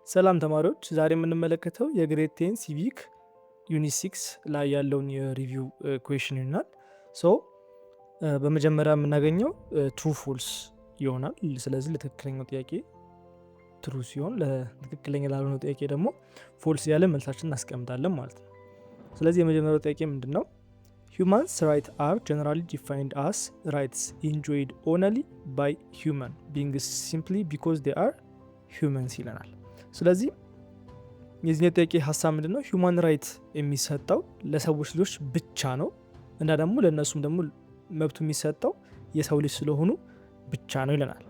ሰላም ተማሪዎች፣ ዛሬ የምንመለከተው የግሬድ 10 ሲቪክ ዩኒት 6 ላይ ያለውን የሪቪው ኩዌሽን ይሆናል። ሶ በመጀመሪያ የምናገኘው ትሩ ፎልስ ይሆናል። ስለዚህ ለትክክለኛው ጥያቄ ትሩ ሲሆን ለትክክለኛ ላልሆነው ጥያቄ ደግሞ ፎልስ ያለ መልሳችን እናስቀምጣለን ማለት ነው። ስለዚህ የመጀመሪያው ጥያቄ ምንድን ነው? humans right are generally defined as rights enjoyed only by human beings simply because they are humans ይለናል። ስለዚህ የዚህ ጥያቄ ሀሳብ ምንድን ነው? ሂውማን ራይት የሚሰጠው ለሰዎች ልጆች ብቻ ነው እና ደግሞ ለእነሱም ደግሞ መብቱ የሚሰጠው የሰው ልጅ ስለሆኑ ብቻ ነው ይለናል።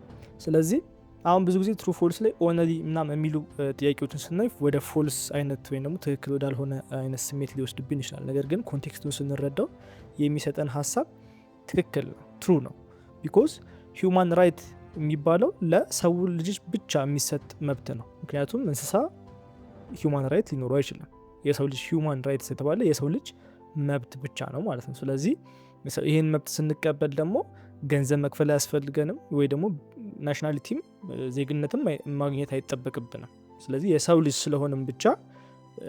ስለዚህ አሁን ብዙ ጊዜ ትሩ ፎልስ ላይ ኦነሊ ምናምን የሚሉ ጥያቄዎችን ስናይ ወደ ፎልስ አይነት ወይም ደግሞ ትክክል ወዳልሆነ አይነት ስሜት ሊወስድብን ይችላል። ነገር ግን ኮንቴክስቱን ስንረዳው የሚሰጠን ሀሳብ ትክክል ነው፣ ትሩ ነው። ቢኮዝ ሂውማን ራይት የሚባለው ለሰው ልጆች ብቻ የሚሰጥ መብት ነው። ምክንያቱም እንስሳ ሂውማን ራይት ሊኖረው አይችልም። የሰው ልጅ ሂውማን ራይት የተባለ የሰው ልጅ መብት ብቻ ነው ማለት ነው። ስለዚህ ይህን መብት ስንቀበል ደግሞ ገንዘብ መክፈል አያስፈልገንም ወይ ደግሞ ናሽናሊቲም ዜግነትም ማግኘት አይጠበቅብንም። ስለዚህ የሰው ልጅ ስለሆንም ብቻ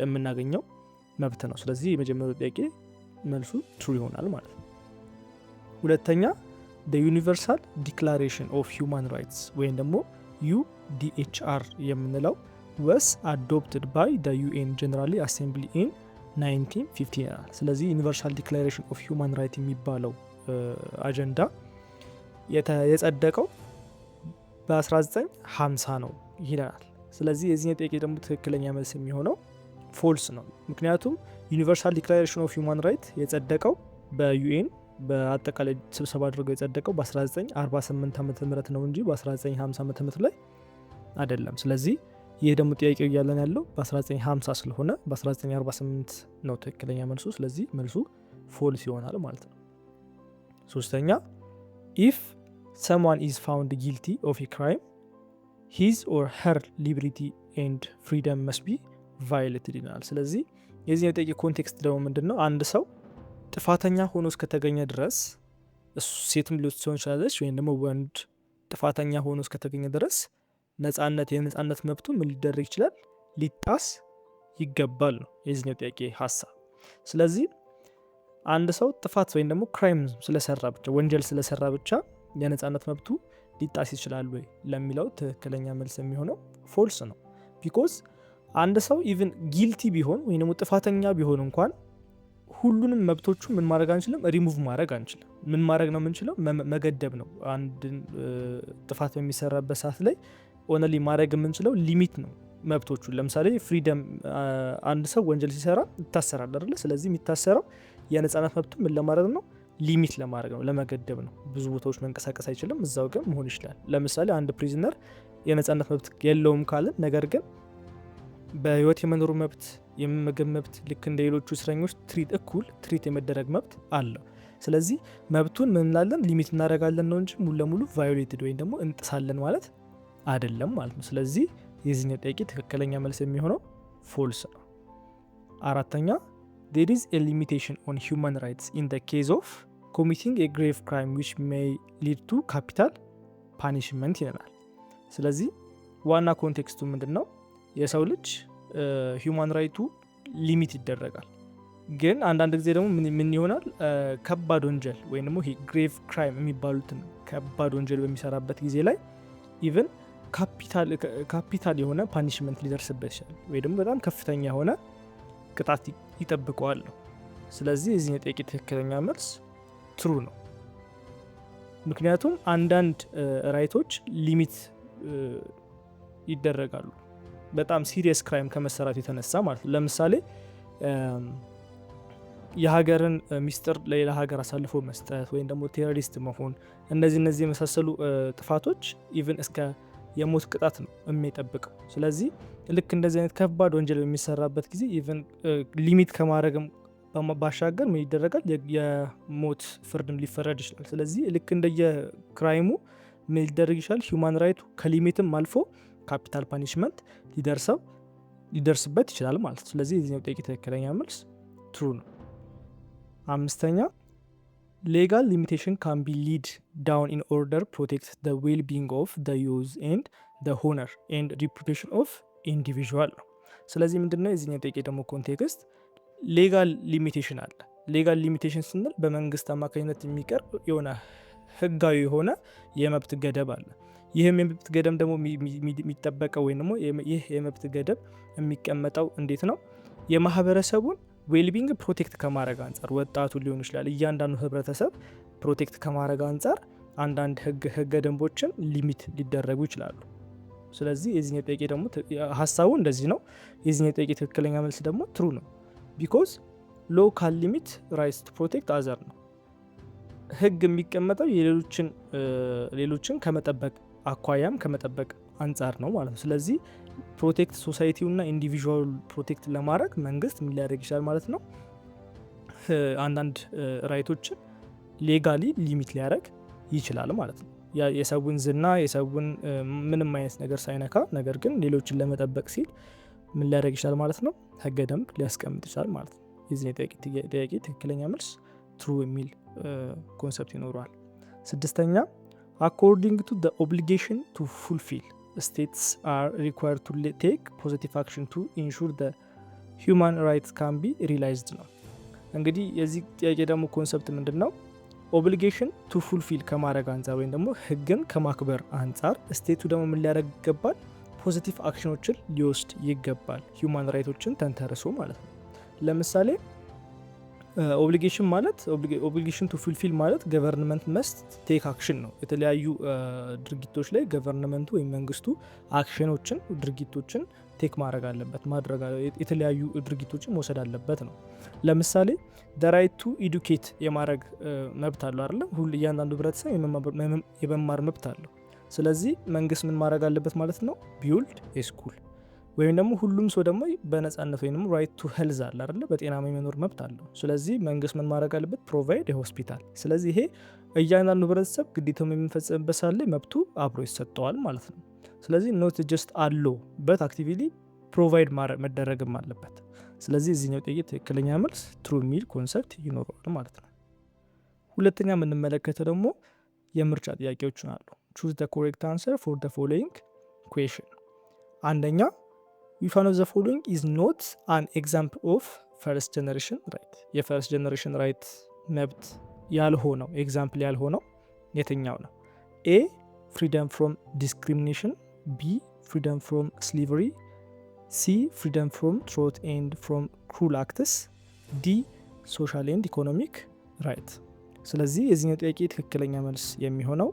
የምናገኘው መብት ነው። ስለዚህ የመጀመሪያው ጥያቄ መልሱ ትሩ ይሆናል ማለት ነው። ሁለተኛ the universal declaration of human rights ወይም ደግሞ UDHR የምንለው was adopted by the UN General Assembly in 1950 ይላል። ስለዚህ ዩኒቨርሳል ዲክላሬሽን ኦፍ ሂውማን ራይት የሚባለው አጀንዳ የጸደቀው በ1950 ነው ይላል። ስለዚህ የዚህ ጥያቄ ደግሞ ትክክለኛ መልስ የሚሆነው ፎልስ ነው። ምክንያቱም ዩኒቨርሳል ዲክላሬሽን ኦፍ ሂውማን ራይት የጸደቀው በዩኤን በአጠቃላይ ስብሰባ አድርገው የጸደቀው በ1948 ዓመተ ምህረት ነው እንጂ በ1950 ዓመተ ምህረት ላይ አይደለም። ስለዚህ ይህ ደግሞ ጥያቄው እያለን ያለው በ1950 ስለሆነ በ1948 ነው ትክክለኛ መልሱ። ስለዚህ መልሱ ፎልስ ይሆናል ማለት ነው። ሶስተኛ if someone is found guilty of a crime his or her liberty and freedom must be violated ይላል። ስለዚህ የዚህ ጥያቄ ኮንቴክስት ደግሞ ምንድነው? አንድ ሰው ጥፋተኛ ሆኖ እስከተገኘ ድረስ እሱ ሴትም ሊሆን ይችላል ወይም ደግሞ ወንድ ጥፋተኛ ሆኖ እስከተገኘ ድረስ የነጻነት መብቱ ምን ሊደረግ ይችላል? ሊጣስ ይገባል ነው የዚህ ጥያቄ ሀሳብ። ስለዚህ አንድ ሰው ጥፋት ወይም ደግሞ ክራይም ስለሰራ ብቻ ወንጀል ስለሰራ ብቻ የነጻነት መብቱ ሊጣስ ይችላል ወይ ለሚለው ትክክለኛ መልስ የሚሆነው ፎልስ ነው። ቢኮዝ አንድ ሰው ኢቭን ጊልቲ ቢሆን ወይም ደግሞ ጥፋተኛ ቢሆን እንኳን ሁሉንም መብቶቹ ምን ማድረግ አንችልም፣ ሪሙቭ ማድረግ አንችልም። ምን ማድረግ ነው የምንችለው? መገደብ ነው። አንድ ጥፋት በሚሰራበት ሰዓት ላይ ኦንሊ ማድረግ የምንችለው ሊሚት ነው መብቶቹ። ለምሳሌ ፍሪደም፣ አንድ ሰው ወንጀል ሲሰራ ይታሰራል አይደለ? ስለዚህ የሚታሰረው የነጻነት መብቱ ምን ለማድረግ ነው? ሊሚት ለማድረግ ነው፣ ለመገደብ ነው። ብዙ ቦታዎች መንቀሳቀስ አይችልም፣ እዛው ግን መሆን ይችላል። ለምሳሌ አንድ ፕሪዝነር የነጻነት መብት የለውም ካልን ነገር ግን በህይወት የመኖሩ መብት፣ የመመገብ መብት ልክ እንደ ሌሎቹ እስረኞች እኩል ትሪት የመደረግ መብት አለው። ስለዚህ መብቱን ምን እንላለን? ሊሚት እናደርጋለን ነው እንጂ ሙሉ ለሙሉ ቫዮሌትድ ወይም ደግሞ እንጥሳለን ማለት አይደለም ማለት ነው። ስለዚህ የዚህኛው ጥያቄ ትክክለኛ መልስ የሚሆነው ፎልስ ነው። አራተኛ there is a limitation on human rights in the case of committing a grave crime which may lead to capital punishment ይለናል። ስለዚህ ዋና ኮንቴክስቱ ምንድን ነው? የሰው ልጅ ሂውማን ራይቱ ሊሚት ይደረጋል። ግን አንዳንድ ጊዜ ደግሞ ምን ይሆናል? ከባድ ወንጀል ወይም ደግሞ ግሬቭ ክራይም የሚባሉትን ከባድ ወንጀል በሚሰራበት ጊዜ ላይ ኢቨን ካፒታል የሆነ ፓኒሽመንት ሊደርስበት ይችላል ወይ ደግሞ በጣም ከፍተኛ የሆነ ቅጣት ይጠብቀዋል ነው። ስለዚህ የዚህ ጥያቄ ትክክለኛ መልስ ትሩ ነው። ምክንያቱም አንዳንድ ራይቶች ሊሚት ይደረጋሉ በጣም ሲሪየስ ክራይም ከመሰራቱ የተነሳ ማለት ነው። ለምሳሌ የሀገርን ሚስጥር ለሌላ ሀገር አሳልፎ መስጠት ወይም ደግሞ ቴሮሪስት መሆን፣ እነዚህ የመሳሰሉ ጥፋቶች ኢቭን እስከ የሞት ቅጣት ነው የሚጠብቀው። ስለዚህ ልክ እንደዚህ አይነት ከባድ ወንጀል በሚሰራበት ጊዜ ኢቭን ሊሚት ከማድረግም ባሻገር ምን ይደረጋል? የሞት ፍርድም ሊፈረድ ይችላል። ስለዚህ ልክ እንደየክራይሙ ምን ሊደረግ ይችላል? ሂውማን ራይቱ ከሊሚትም አልፎ ካፒታል ፓኒሽመንት ሊደርስበት ይችላል ማለት ነው። ስለዚህ የዚህኛው ጥያቄ ትክክለኛ መልስ ትሩ ነው። አምስተኛ legal limitation can be laid down in order protect the well-being of the use and the honor and reputation of ኢንዲቪዥዋል ነው። ስለዚህ ምንድነው የዚህኛው ጥያቄ ደግሞ ኮንቴክስት ሌጋል ሊሚቴሽን አለ። ሌጋል ሊሚቴሽን ስንል በመንግስት አማካኝነት የሚቀርብ የሆነ ህጋዊ የሆነ የመብት ገደብ አለ። ይህም የመብት ገደብ ደግሞ የሚጠበቀው ወይም ደግሞ ይህ የመብት ገደብ የሚቀመጠው እንዴት ነው? የማህበረሰቡን ዌልቢንግ ፕሮቴክት ከማድረግ አንጻር፣ ወጣቱ ሊሆን ይችላል፣ እያንዳንዱ ህብረተሰብ ፕሮቴክት ከማድረግ አንጻር አንዳንድ ህገ ደንቦችን ሊሚት ሊደረጉ ይችላሉ። ስለዚህ የዚህኛው ጥያቄ ደግሞ ሀሳቡ እንደዚህ ነው። የዚህኛው ጥያቄ ትክክለኛ መልስ ደግሞ ትሩ ነው። ቢኮዝ ሎ ካን ሊሚት ራይትስ ቱ ፕሮቴክት አዘር ነው። ህግ የሚቀመጠው ሌሎችን ከመጠበቅ አኳያም ከመጠበቅ አንጻር ነው ማለት ነው። ስለዚህ ፕሮቴክት ሶሳይቲውና ኢንዲቪዥዋል ፕሮቴክት ለማድረግ መንግስት ምን ሊያደርግ ይችላል ማለት ነው? አንዳንድ ራይቶችን ሌጋሊ ሊሚት ሊያደርግ ይችላል ማለት ነው። የሰውን ዝና የሰውን ምንም አይነት ነገር ሳይነካ፣ ነገር ግን ሌሎችን ለመጠበቅ ሲል ምን ሊያደርግ ይችላል ማለት ነው? ህገ ደንብ ሊያስቀምጥ ይችላል ማለት ነው። የዚህ ጥያቄ ትክክለኛ መልስ ትሩ የሚል ኮንሰፕት ይኖረዋል። ስድስተኛ according to the obligation to fulfill states are required to take positive action to ensure the human rights can be realized ነው። እንግዲህ የዚህ ጥያቄ ደግሞ ኮንሰፕት ምንድን ነው? ኦብሊጌሽን ቱ ፉልፊል ከማድረግ አንጻር ወይም ደግሞ ህግን ከማክበር አንጻር ስቴቱ ደግሞ ምን ሊያደርግ ይገባል? ፖዚቲቭ አክሽኖችን ሊወስድ ይገባል፣ ሂውማን ራይቶችን ተንተርሶ ማለት ነው። ለምሳሌ ኦብሊጌሽን ቱ ፉልፊል ማለት ገቨርንመንት መስት ቴክ አክሽን ነው። የተለያዩ ድርጊቶች ላይ ገቨርንመንቱ ወይም መንግስቱ አክሽኖችን ድርጊቶችን ቴክ ማድረግ አለበት፣ የተለያዩ ድርጊቶችን መውሰድ አለበት ነው። ለምሳሌ ራይት ቱ ኢዱኬት የማድረግ መብት አለው አይደለ? እያንዳንዱ ህብረተሰብ የመማር መብት አለው። ስለዚህ መንግስት ምን ማድረግ አለበት ማለት ነው? ቢውልድ ስኩል ወይም ደግሞ ሁሉም ሰው ደግሞ በነጻነት ወይም ራይት ቱ ሄልዝ አለ አይደለ? በጤናማ የመኖር መብት አለው። ስለዚህ መንግስት ምን ማድረግ አለበት? ፕሮቫይድ ሆስፒታል። ስለዚህ ይሄ እያንዳንዱ ህብረተሰብ ግዴታው የሚፈጸምበት ሳለ መብቱ አብሮ ይሰጠዋል ማለት ነው። ስለዚህ ኖት ጀስት አሎ በት አክቲቪሊ ፕሮቫይድ መደረግም አለበት። ስለዚህ እዚህኛው ጥያቄ ትክክለኛ መልስ ትሩ የሚል ኮንሰፕት ይኖረዋል ማለት ነው። ሁለተኛ የምንመለከተው ደግሞ የምርጫ ጥያቄዎችን አሉ። ቹዝ ዘ ኮሬክት አንሰር ፎር ዘ ፎሎዊንግ ኩዌሽን። አንደኛ which one of the following is not an example of first generation right? የፈርስት ጀነሬሽን ራይት መብት ያልሆነው ኤግዛምፕል ያልሆነው የትኛው ነው? ኤ ፍሪደም ፍሮም ዲስክሪሚኔሽን፣ ቢ ፍሪደም ፍሮም ስሊቨሪ፣ ሲ ፍሪደም ፍሮም ትሮት ኤንድ ፍሮም ክሩል አክትስ፣ ዲ ሶሻል ኤንድ ኢኮኖሚክ ራይት። ስለዚህ የዚህኛው ጥያቄ ትክክለኛ መልስ የሚሆነው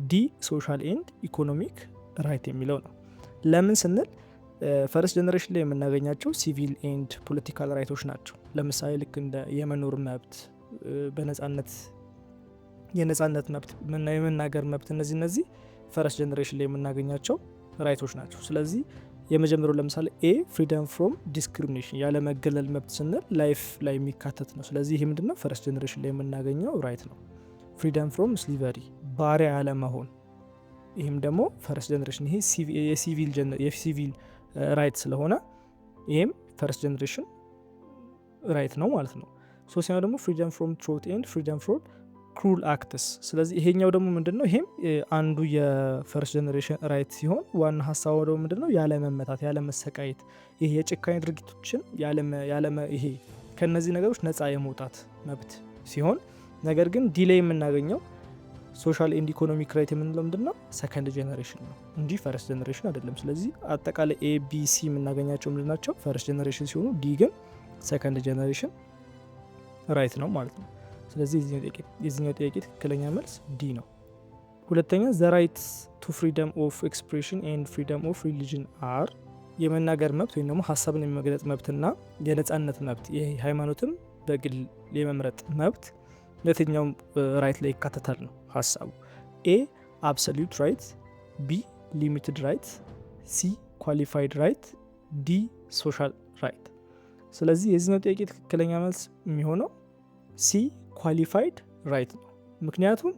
ዲ ሶሻል ኤንድ ኢኮኖሚክ ራይት የሚለው ነው። ለምን ስንል ፈርስት ጀነሬሽን ላይ የምናገኛቸው ሲቪል ኤንድ ፖለቲካል ራይቶች ናቸው። ለምሳሌ ልክ እንደ የመኖር መብት፣ በነጻነት የነጻነት መብት፣ የመናገር መብት፣ እነዚህ ፈርስት ጀነሬሽን ላይ የምናገኛቸው ራይቶች ናቸው። ስለዚህ የመጀመሪያው ለምሳሌ ኤ ፍሪደም ፍሮም ዲስክሪሚኔሽን ያለመገለል መብት ስንል ላይፍ ላይ የሚካተት ነው። ስለዚህ ይህ ምንድነው? ፈርስት ጀነሬሽን ላይ የምናገኘው ራይት ነው። ፍሪደም ፍሮም ስሊቨሪ ባሪያ ያለመሆን፣ ይህም ደግሞ ፈርስት ጀነሬሽን፣ ይሄ የሲቪል ራይት ስለሆነ ይህም ፈርስት ጀነሬሽን ራይት ነው ማለት ነው። ሶስተኛው ደግሞ ፍሪደም ፍሮም ትሮት ኤንድ ፍሪደም ፍሮም ክሩል አክትስ። ስለዚህ ይሄኛው ደግሞ ምንድነው? ይሄም አንዱ የፈርስት ጀነሬሽን ራይት ሲሆን ዋና ሀሳቡ ደግሞ ምንድነው? ያለመመታት፣ ያለመሰቃየት፣ ይሄ የጭካኔ ድርጊቶችን ይሄ ከነዚህ ነገሮች ነፃ የመውጣት መብት ሲሆን፣ ነገር ግን ዲሌይ የምናገኘው ሶሻል ኤንድ ኢኮኖሚክ ራይት የምንለው ምንድነው? ሰከንድ ጀነሬሽን ነው እንጂ ፈርስት ጀነሬሽን አይደለም። ስለዚህ አጠቃላይ ኤ ቢ ሲ የምናገኛቸው ምንድናቸው? ፈርስት ጀነሬሽን ሲሆኑ ዲ ግን ሰከንድ ጀነሬሽን ራይት ነው ማለት ነው። ስለዚህ የዚህኛው ጥያቄ ትክክለኛ መልስ ዲ ነው። ሁለተኛ ዘ ራይት ቱ ፍሪደም ኦፍ ኤክስፕሬሽን ኤንድ ፍሪደም ኦፍ ሪሊጅን አር የመናገር መብት ወይም ደግሞ ሀሳብን የመግለጽ መብትና የነጻነት መብት፣ ይሄ ሃይማኖትም በግል የመምረጥ መብት የትኛውም ራይት ላይ ይካተታል ነው ሀሳቡ። ኤ አብሶሉት ራይት፣ ቢ ሊሚትድ ራይት፣ ሲ ኳሊፋይድ ራይት፣ ዲ ሶሻል ራይት። ስለዚህ የዚህኛው ጥያቄ ትክክለኛ መልስ የሚሆነው ሲ ኳሊፋይድ ራይት ነው። ምክንያቱም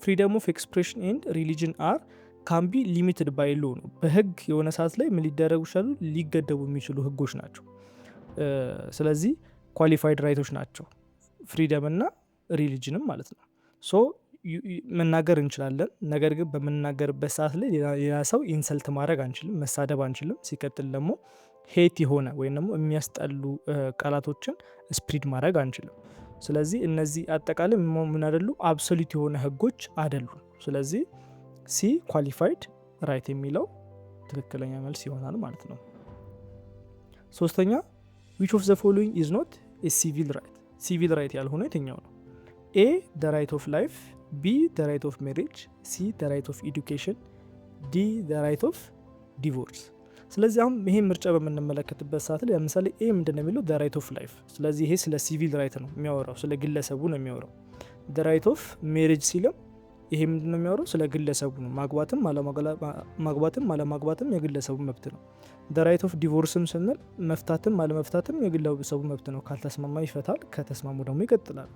ፍሪደም ኦፍ ኤክስፕሬሽን ኤንድ ሪሊጅን አር ካን ቢ ሊሚትድ ባይ ሎ ነው። በህግ የሆነ ሰዓት ላይ ምን ሊደረጉ ይችላሉ? ሊገደቡ የሚችሉ ህጎች ናቸው። ስለዚህ ኳሊፋይድ ራይቶች ናቸው ፍሪደም እና ሪሊጅንም ማለት ነው። ሶ መናገር እንችላለን። ነገር ግን በምንናገርበት ሰዓት ላይ ሌላ ሰው ኢንሰልት ማድረግ አንችልም፣ መሳደብ አንችልም። ሲቀጥል ደግሞ ሄት የሆነ ወይም ደግሞ የሚያስጠሉ ቃላቶችን ስፕሪድ ማድረግ አንችልም። ስለዚህ እነዚህ አጠቃላይ ምን አይደሉ? አብሶሉት የሆነ ህጎች አይደሉም። ስለዚህ ሲ ኳሊፋይድ ራይት የሚለው ትክክለኛ መልስ ይሆናል ማለት ነው። ሶስተኛ which of the following is not a civil right? ሲቪል ራይት ያልሆነ የትኛው ነው? ኤ the right of life፣ ቢ the right of marriage፣ ሲ the right of education፣ ዲ the right of divorce። ስለዚህ አሁን ይሄ ምርጫ በምንመለከትበት ሰዓት ላይ ለምሳሌ ኤ ምንድን ነው የሚለው the right of life። ስለዚህ ይሄ ስለ ሲቪል ራይት ነው የሚያወራው፣ ስለ ግለሰቡ ነው የሚያወራው። the right of marriage ሲልም ይሄ ምንድን ነው የሚያወራው? ስለ ግለሰቡ ነው። ማግባትም አለማግባትም የግለሰቡ መብት ነው። the right of divorceም ስንል መፍታትም አለመፍታትም የግለሰቡ መብት ነው። ካልተስማማ ይፈታል፣ ከተስማሙ ደግሞ ይቀጥላሉ።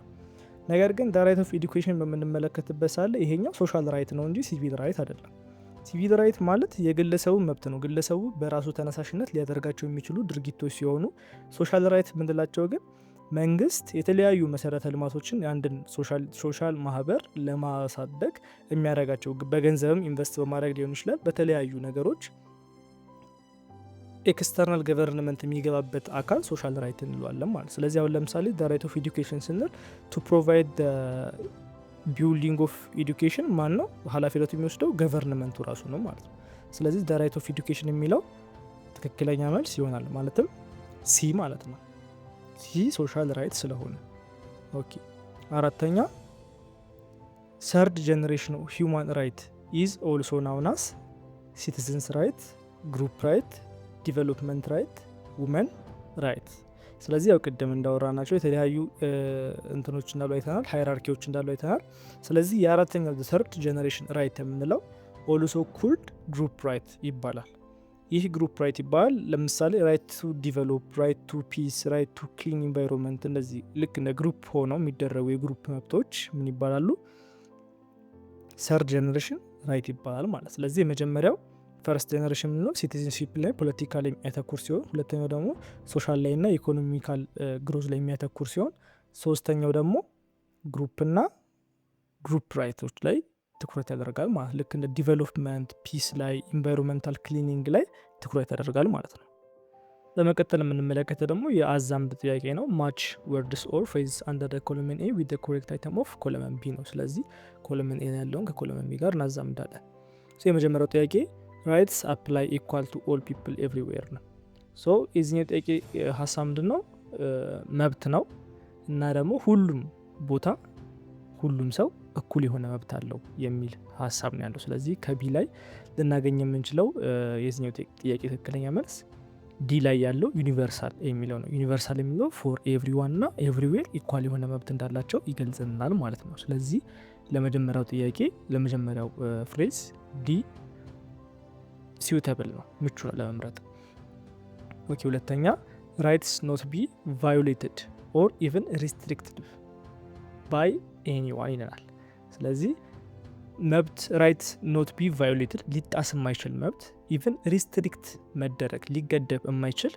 ነገር ግን the right of education በምንመለከትበት ሳለ ይሄኛው ሶሻል ራይት ነው እንጂ ሲቪል ራይት አይደለም። ሲቪል ራይት ማለት የግለሰቡ መብት ነው። ግለሰቡ በራሱ ተነሳሽነት ሊያደርጋቸው የሚችሉ ድርጊቶች ሲሆኑ፣ ሶሻል ራይት ምንላቸው ግን መንግስት የተለያዩ መሰረተ ልማቶችን የአንድን ሶሻል ማህበር ለማሳደግ የሚያደርጋቸው በገንዘብም ኢንቨስት በማድረግ ሊሆን ይችላል። በተለያዩ ነገሮች ኤክስተርናል ገቨርንመንት የሚገባበት አካል ሶሻል ራይት እንለዋለን ማለት። ስለዚህ አሁን ለምሳሌ the right of education ስንል to provide the building of education ማን ነው ኃላፊነቱ የሚወስደው? ገቨርንመንቱ ራሱ ነው ማለት ነው። ስለዚህ the right of education የሚለው ትክክለኛ መልስ ይሆናል፣ ማለትም ሲ ማለት ነው። ሲ ሶሻል ራይት ስለሆነ። ኦኬ አራተኛ ሰርድ ጀነሬሽን ሂውማን ራይት ኢዝ ኦልሶ ናውን አስ ሲቲዝንስ ራይት፣ ግሩፕ ራይት፣ ዲቨሎፕመንት ራይት፣ ውመን ራይት። ስለዚህ ያው ቅድም እንዳወራ ናቸው የተለያዩ እንትኖች እንዳሉ አይተናል፣ ሃይራርኪዎች እንዳሉ አይተናል። ስለዚህ የአራተኛው ሰርድ ጀነሬሽን ራይት የምንለው ኦልሶ ኩልድ ግሩፕ ራይት ይባላል። ይህ ግሩፕ ራይት ይባላል። ለምሳሌ ራይት ቱ ዲቨሎፕ፣ ራይት ቱ ፒስ፣ ራይት ቱ ክሊን ኢንቫይሮንመንት፣ እነዚህ ልክ እንደ ግሩፕ ሆነው የሚደረጉ የግሩፕ መብቶች ምን ይባላሉ? ሰርድ ጀነሬሽን ራይት ይባላል ማለት። ስለዚህ የመጀመሪያው ፈርስት ጀነሬሽን ነው ሲቲዝንሺፕ ላይ ፖለቲካ ላይ የሚያተኩር ሲሆን፣ ሁለተኛው ደግሞ ሶሻል ላይ እና ኢኮኖሚካል ግሮዝ ላይ የሚያተኩር ሲሆን፣ ሶስተኛው ደግሞ ግሩፕና ግሩፕ ራይቶች ላይ ትኩረት ያደርጋል ማለት ልክ እንደ ዲቨሎፕመንት፣ ፒስ ላይ፣ ኢንቫይሮንመንታል ክሊኒንግ ላይ ትኩረት ያደርጋል ማለት ነው። በመቀጠል የምንመለከተው ደግሞ የአዛምድ ጥያቄ ነው። ማች ወርድስ ኦር ፍሬዝስ አንደር ኮሎመን ኤ ዊዝ ኮሬክት አይተም ኦፍ ኮሎመን ቢ ነው። ስለዚህ ኮሎመን ኤ ያለውን ከኮሎመን ቢ ጋር እናዛምዳለን። የመጀመሪያው ጥያቄ ራይትስ አፕላይ ኢኳል ቱ ኦል ፒፕል ኤቭሪዌር ነው። የዚህኛው ጥያቄ ሀሳብ ምንድን ነው? መብት ነው እና ደግሞ ሁሉም ቦታ ሁሉም ሰው እኩል የሆነ መብት አለው የሚል ሀሳብ ነው ያለው። ስለዚህ ከቢ ላይ ልናገኝ የምንችለው የዚህኛው ጥያቄ ትክክለኛ መልስ ዲ ላይ ያለው ዩኒቨርሳል የሚለው ነው። ዩኒቨርሳል የሚለው ፎር ኤቭሪዋን እና ኤቭሪዌር ኢኳል የሆነ መብት እንዳላቸው ይገልጽልናል ማለት ነው። ስለዚህ ለመጀመሪያው ጥያቄ ለመጀመሪያው ፍሬዝ ዲ ሲውተብል ነው፣ ምቹ ነው ለመምረጥ። ኦኬ ሁለተኛ ራይትስ ኖት ቢ ቫዮሌትድ ኦር ኢቨን ሪስትሪክትድ ባይ ኤኒዋን ይለናል። ስለዚህ መብት ራይት ኖት ቢ ቫዮሌትድ ሊጣስ የማይችል መብት፣ ኢቨን ሪስትሪክት መደረግ ሊገደብ የማይችል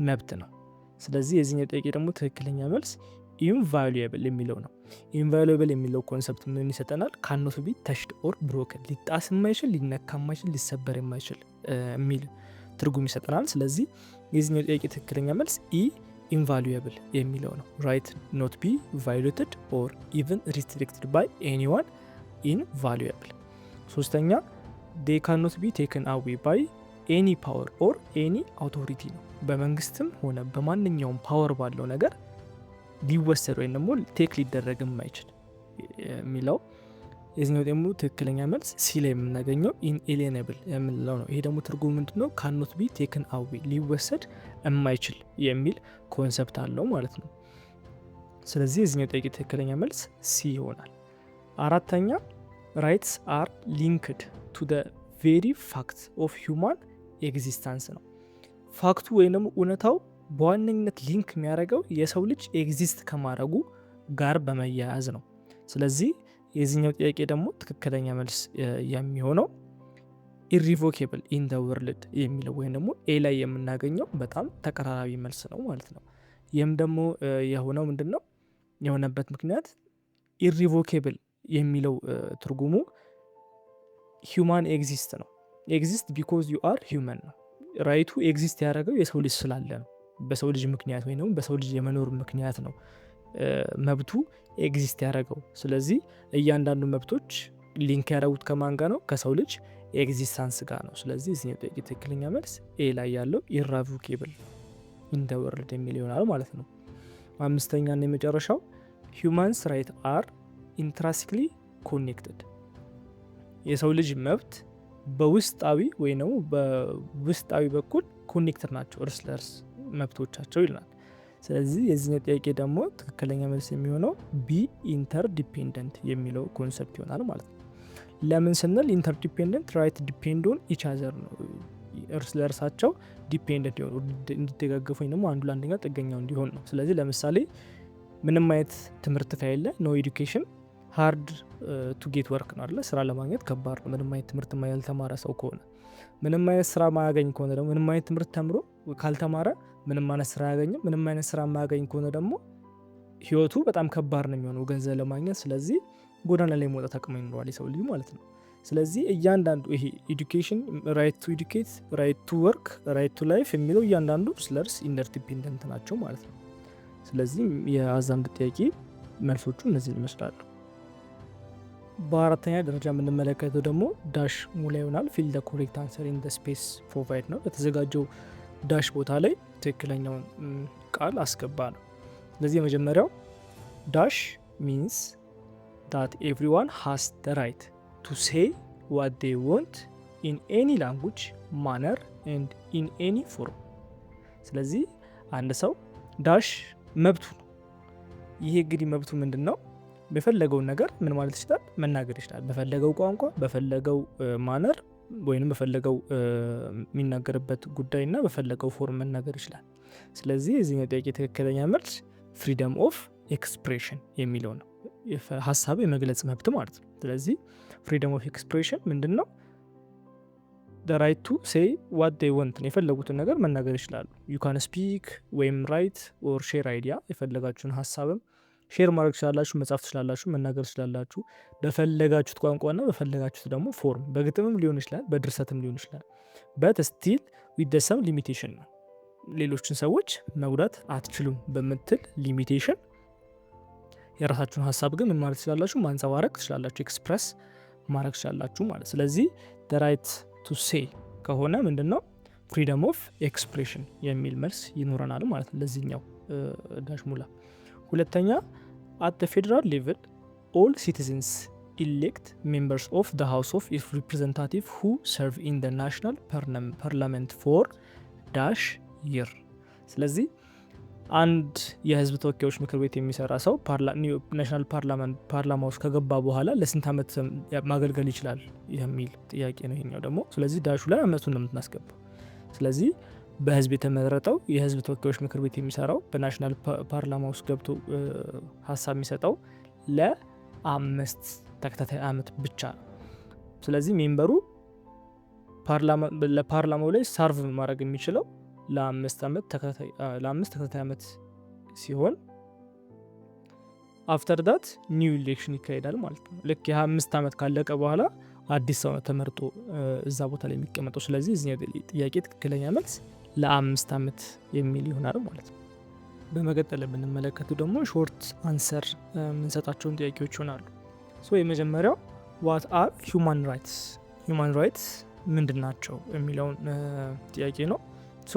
መብት ነው። ስለዚህ የዚህኛው ጥያቄ ደግሞ ትክክለኛ መልስ ኢንቫሉዌብል የሚለው ነው። ኢንቫሉዌብል የሚለው ኮንሰፕት ምን ይሰጠናል? ካኖት ቢ ተሽድ ኦር ብሮከን ሊጣስ የማይችል ሊነካ የማይችል ሊሰበር የማይችል የሚል ትርጉም ይሰጠናል። ስለዚህ የዚህኛው ጥያቄ ትክክለኛ መልስ ኢንቫሉዌብል የሚለው ነው። ራይት ኖት ቢ ቫዮሌትድ ኦር ኢቨን ሪስትሪክትድ ባይ ኤኒዋን ኢንቫሉዌብል። ሶስተኛ ዴይ ካኖት ቢ ቴክን አዌይ ባይ ኤኒ ፓወር ኦር ኤኒ አውቶሪቲ ነው። በመንግስትም ሆነ በማንኛውም ፓወር ባለው ነገር ሊወሰድ ወይም ደግሞ ቴክ ሊደረግ የማይችል የሚለው የዚህኛው ደግሞ ትክክለኛ መልስ ሲ ላይ የምናገኘው ኢንኤሊየነብል የምንለው ነው። ይሄ ደግሞ ትርጉም ምንድነው? ካኖት ቢ ቴክን አዌይ ሊወሰድ የማይችል የሚል ኮንሰፕት አለው ማለት ነው። ስለዚህ የዚህኛው ጥያቄ ትክክለኛ መልስ ሲ ይሆናል። አራተኛ ራይትስ አር ሊንክድ ቱ ደ ቬሪ ፋክት ኦፍ ሂውማን ኤግዚስተንስ ነው። ፋክቱ ወይም ደግሞ እውነታው በዋነኝነት ሊንክ የሚያደርገው የሰው ልጅ ኤግዚስት ከማድረጉ ጋር በመያያዝ ነው። ስለዚህ የዚህኛው ጥያቄ ደግሞ ትክክለኛ መልስ የሚሆነው ኢሪቮኬብል ኢን ደ ወርልድ የሚለው ወይም ደግሞ ኤ ላይ የምናገኘው በጣም ተቀራራቢ መልስ ነው ማለት ነው። ይህም ደግሞ የሆነው ምንድን ነው? የሆነበት ምክንያት ኢሪቮኬብል የሚለው ትርጉሙ ሂውማን ኤግዚስት ነው። ኤግዚስት ቢኮዝ ዩ አር ሂውመን ነው። ራይቱ ኤግዚስት ያደረገው የሰው ልጅ ስላለ ነው። በሰው ልጅ ምክንያት ወይም በሰው ልጅ የመኖር ምክንያት ነው መብቱ ኤግዚስት ያደረገው። ስለዚህ እያንዳንዱ መብቶች ሊንክ ያደረጉት ከማን ጋር ነው? ከሰው ልጅ ኤግዚስታንስ ጋር ነው። ስለዚህ እዚህ ትክክለኛ መልስ ኤ ላይ ያለው ኢራቮኬብል ኢን ዘ ወርልድ የሚል ይሆናል ማለት ነው። አምስተኛ እና የመጨረሻው ሂውማንስ ራይት አር ኢንትራንሲክሊ ኮኔክትድ። የሰው ልጅ መብት በውስጣዊ ወይ ነው በውስጣዊ በኩል ኮኔክትድ ናቸው እርስ ለእርስ መብቶቻቸው ይላል። ስለዚህ የዚህኛው ጥያቄ ደግሞ ትክክለኛ መልስ የሚሆነው ቢ ኢንተርዲፔንደንት የሚለው ኮንሰፕት ይሆናል ማለት ነው። ለምን ስንል ኢንተርዲፔንደንት ራይት ዲፔንድ ኦን ኢች አዘር ነው። እርስ ለእርሳቸው ዲፔንደንት ሆኑ እንዲደጋገፉ ወይ ደግሞ አንዱ ለአንደኛ ጥገኛው እንዲሆን ነው። ስለዚህ ለምሳሌ ምንም አይነት ትምህርት ከሌለ ኖ ኤዱኬሽን ሃርድ ቱ ጌት ወርክ ነው አይደለ? ስራ ለማግኘት ከባድ ነው ምንም አይነት ትምህርት ያልተማረ ሰው ከሆነ። ምንም አይነት ስራ ማያገኝ ከሆነ ደግሞ ምንም አይነት ትምህርት ተምሮ ካልተማረ ምንም አይነት ስራ ያገኝም። ምንም አይነት ስራ ማያገኝ ከሆነ ደግሞ ህይወቱ በጣም ከባድ ነው የሚሆነው ገንዘብ ለማግኘት። ስለዚህ ጎዳና ላይ መውጣት አቅም ይኖረዋል የሰው ልጅ ማለት ነው። ስለዚህ እያንዳንዱ ይሄ ኤዱኬሽን ራይት ቱ ኤዱኬት፣ ራይት ቱ ወርክ፣ ራይት ቱ ላይፍ የሚለው እያንዳንዱ ስለርስ ኢንተርዲፔንደንት ናቸው ማለት ነው። ስለዚህ የአዛምድ ጥያቄ መልሶቹ እነዚህ ይመስላሉ። በአራተኛ ደረጃ የምንመለከተው ደግሞ ዳሽ ሙላ ይሆናል። ፊል ደ ኮሬክት አንሰር ኢን ደ ስፔስ ፕሮቫይድ ነው። በተዘጋጀው ዳሽ ቦታ ላይ ትክክለኛውን ቃል አስገባ ነው። ስለዚህ የመጀመሪያው ዳሽ ሚንስ ዳት ኤቭሪዋን ሃስ ደ ራይት ቱ ሴይ ዋት ዴይ ዋንት ኢን ኤኒ ላንጉጅ ማነር ኤንድ ኢን ኤኒ ፎርም። ስለዚህ አንድ ሰው ዳሽ መብቱ ነው። ይሄ እንግዲህ መብቱ ምንድን ነው? በፈለገው ነገር ምን ማለት ይችላል? መናገር ይችላል። በፈለገው ቋንቋ፣ በፈለገው ማነር ወይም በፈለገው የሚናገርበት ጉዳይና በፈለገው ፎርም መናገር ይችላል። ስለዚህ የዚህኛው ጥያቄ ትክክለኛ መልስ ፍሪደም ኦፍ ኤክስፕሬሽን የሚለው ነው። ሀሳብ የመግለጽ መብት ማለት ነው። ስለዚህ ፍሪደም ኦፍ ኤክስፕሬሽን ምንድን ነው? ራይት ቱ ሴይ ዋት ዴይ ወንት ነው። የፈለጉትን ነገር መናገር ይችላሉ። ዩ ካን ስፒክ ወይም ራይት ኦር ሼር አይዲያ። የፈለጋችሁን ሀሳብም ሼር ማድረግ ትችላላችሁ፣ መጻፍ ትችላላችሁ፣ መናገር ትችላላችሁ በፈለጋችሁት ቋንቋና በፈለጋችሁት ደግሞ ፎርም። በግጥምም ሊሆን ይችላል፣ በድርሰትም ሊሆን ይችላል። በት ስቲል ዊዝ ሰም ሊሚቴሽን ነው። ሌሎችን ሰዎች መጉዳት አትችሉም በምትል ሊሚቴሽን የራሳችሁን ሀሳብ ግን ምን ማለት ትችላላችሁ? ማንጸባረቅ ትችላላችሁ፣ ኤክስፕረስ ማድረግ ትችላላችሁ ማለት። ስለዚህ ራይት ቱ ሴይ ከሆነ ምንድነው ፍሪደም ኦፍ ኤክስፕሬሽን የሚል መልስ ይኖረናል ማለት ነው ለዚህኛው ዳሽ ሙላ። ሁለተኛ at the federal level all citizens elect members of the house of representative who serve in the national parliament for dash year። ስለዚህ አንድ የህዝብ ተወካዮች ምክር ቤት የሚሰራ ሰው ናሽናል ፓርላማ ውስጥ ከገባ በኋላ ለስንት ዓመት ማገልገል ይችላል የሚል ጥያቄ ነው ይሄኛው ደግሞ። ስለዚህ ዳሹ ላይ አመቱን ነው የምናስገባው። ስለዚህ በህዝብ የተመረጠው የህዝብ ተወካዮች ምክር ቤት የሚሰራው በናሽናል ፓርላማ ውስጥ ገብቶ ሀሳብ የሚሰጠው ለ5 ተከታታይ አመት ብቻ ነው። ስለዚህ ሜምበሩ ለፓርላማው ላይ ሳርቭ ማድረግ የሚችለው ለ5 ተከታታይ አመት ሲሆን አፍተር ዳት ኒው ኢሌክሽን ይካሄዳል ማለት ነው። ልክ የ5 አመት ካለቀ በኋላ አዲስ ሰው ተመርጦ እዛ ቦታ ላይ የሚቀመጠው። ስለዚህ እዚህ ጥያቄ ትክክለኛ መልስ ለ5 አመት የሚል ይሆናል ማለት ነው። በመቀጠል የምንመለከቱ ደግሞ ሾርት አንሰር የምንሰጣቸውን ጥያቄዎች ይሆናሉ። የመጀመሪያው ዋት አር ሂውማን ራይትስ፣ ሂውማን ራይትስ ምንድን ናቸው የሚለውን ጥያቄ ነው።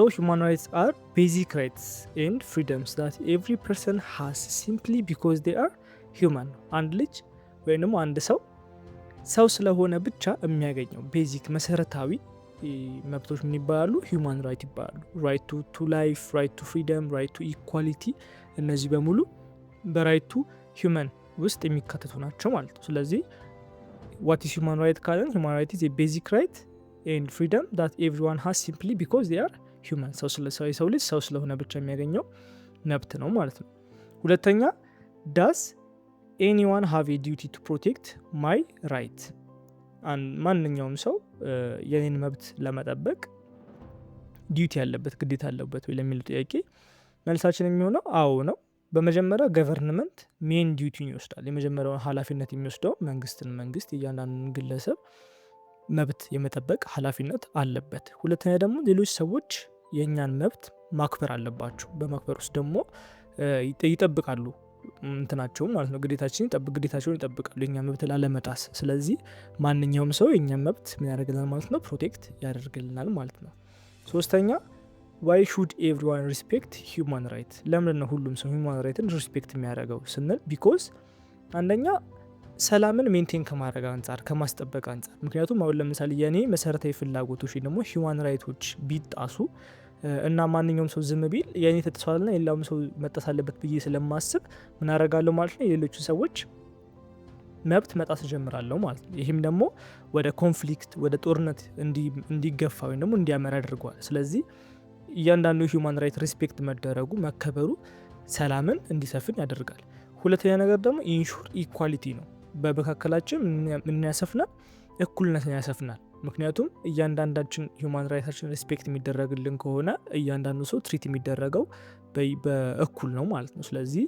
ሂውማን ራይትስ አር ቤዚክ ራይትስ ኤንድ ፍሪደምስ ዳት ኤቭሪ ፐርሰን ሃስ ሲምፕሊ ቢኮዝ ዴይ አር ሂውማን ነው። አንድ ልጅ ወይም አንድ ሰው ስለሆነ ብቻ የሚያገኘው ቤዚክ መሰረታዊ መብቶች ምን ይባላሉ? ሂውማን ራይት ይባላሉ። ራይት ቱ ላይፍ፣ ራይት ቱ ፍሪደም፣ ራይት ቱ ኢኳሊቲ፣ እነዚህ በሙሉ በራይት ቱ ሂውመን ውስጥ የሚካተቱ ናቸው ማለት ነው። ስለዚህ ዋት ኢዝ ሂውማን ራይት ካለን ሂውማን ራይት ኢዝ ቤዚክ ራይት ኤንድ ፍሪደም ዳት ኤቭሪዋን ሃስ ሲምፕሊ ቢኮዝ ዴይ አር ሂውመን። የሰው ልጅ ሰው ስለሆነ ብቻ የሚያገኘው መብት ነው ማለት ነው። ሁለተኛ ዳዝ ኤኒዋን ሃቭ ኤ ዲዩቲ ቱ ፕሮቴክት ማይ ራይት፣ ማንኛውም ሰው የኔን መብት ለመጠበቅ ዲዩቲ ያለበት ግዴታ አለበት ወይ ለሚለው ጥያቄ መልሳችን የሚሆነው አዎ ነው። በመጀመሪያ ገቨርንመንት ሜን ዲዩቲን ይወስዳል። የመጀመሪያውን ኃላፊነት የሚወስደው መንግስት እያንዳንዱን ግለሰብ መብት የመጠበቅ ኃላፊነት አለበት። ሁለተኛ ደግሞ ሌሎች ሰዎች የእኛን መብት ማክበር አለባቸው። በማክበር ውስጥ ደግሞ ይጠብቃሉ እንትናቸውን ማለት ነው፣ ግዴታቸውን ይጠብቃሉ የኛ መብት ላለመጣስ። ስለዚህ ማንኛውም ሰው የኛ መብት ምን ያደርግልናል ማለት ነው? ፕሮቴክት ያደርግልናል ማለት ነው። ሶስተኛ ዋይ ሹድ ኤቭሪዋን ሪስፔክት ሂውማን ራይት? ለምን ነው ሁሉም ሰው ሂውማን ራይትን ሪስፔክት የሚያደርገው ስንል፣ ቢኮዝ አንደኛ ሰላምን ሜንቴን ከማድረግ አንጻር ከማስጠበቅ አንጻር። ምክንያቱም አሁን ለምሳሌ የኔ መሰረታዊ ፍላጎቶች ደግሞ ሂውማን ራይቶች ቢጣሱ እና ማንኛውም ሰው ዝም ቢል የኔ ተጥሷልና ሌላውም ሰው መጣስ አለበት ብዬ ስለማስብ ምን አደርጋለሁ ማለት ነው? የሌሎቹ ሰዎች መብት መጣስ ጀምራለሁ ማለት ነው። ይህም ደግሞ ወደ ኮንፍሊክት ወደ ጦርነት እንዲገፋ ወይም ደግሞ እንዲያመራ ያደርገዋል። ስለዚህ እያንዳንዱ ሂውማን ራይት ሪስፔክት መደረጉ መከበሩ ሰላምን እንዲሰፍን ያደርጋል። ሁለተኛ ነገር ደግሞ ኢንሹር ኢኳሊቲ ነው። በመካከላችን ምን ያሰፍናል? እኩልነትን ያሰፍናል። ምክንያቱም እያንዳንዳችን ሂውማን ራይታችን ሪስፔክት የሚደረግልን ከሆነ እያንዳንዱ ሰው ትሪት የሚደረገው በእኩል ነው ማለት ነው። ስለዚህ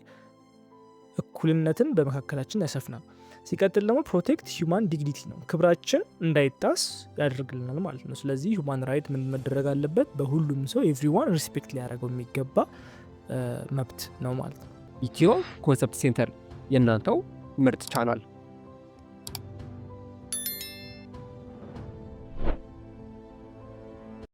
እኩልነትን በመካከላችን ያሰፍናል። ሲቀጥል ደግሞ ፕሮቴክት ሂውማን ዲግኒቲ ነው። ክብራችን እንዳይጣስ ያደርግልናል ማለት ነው። ስለዚህ ሂውማን ራይት ምን መደረግ አለበት? በሁሉም ሰው ኤቭሪዋን ሪስፔክት ሊያደርገው የሚገባ መብት ነው ማለት ነው። ኢትዮ ኮንሰፕት ሴንተር የእናንተው ምርጥ ቻናል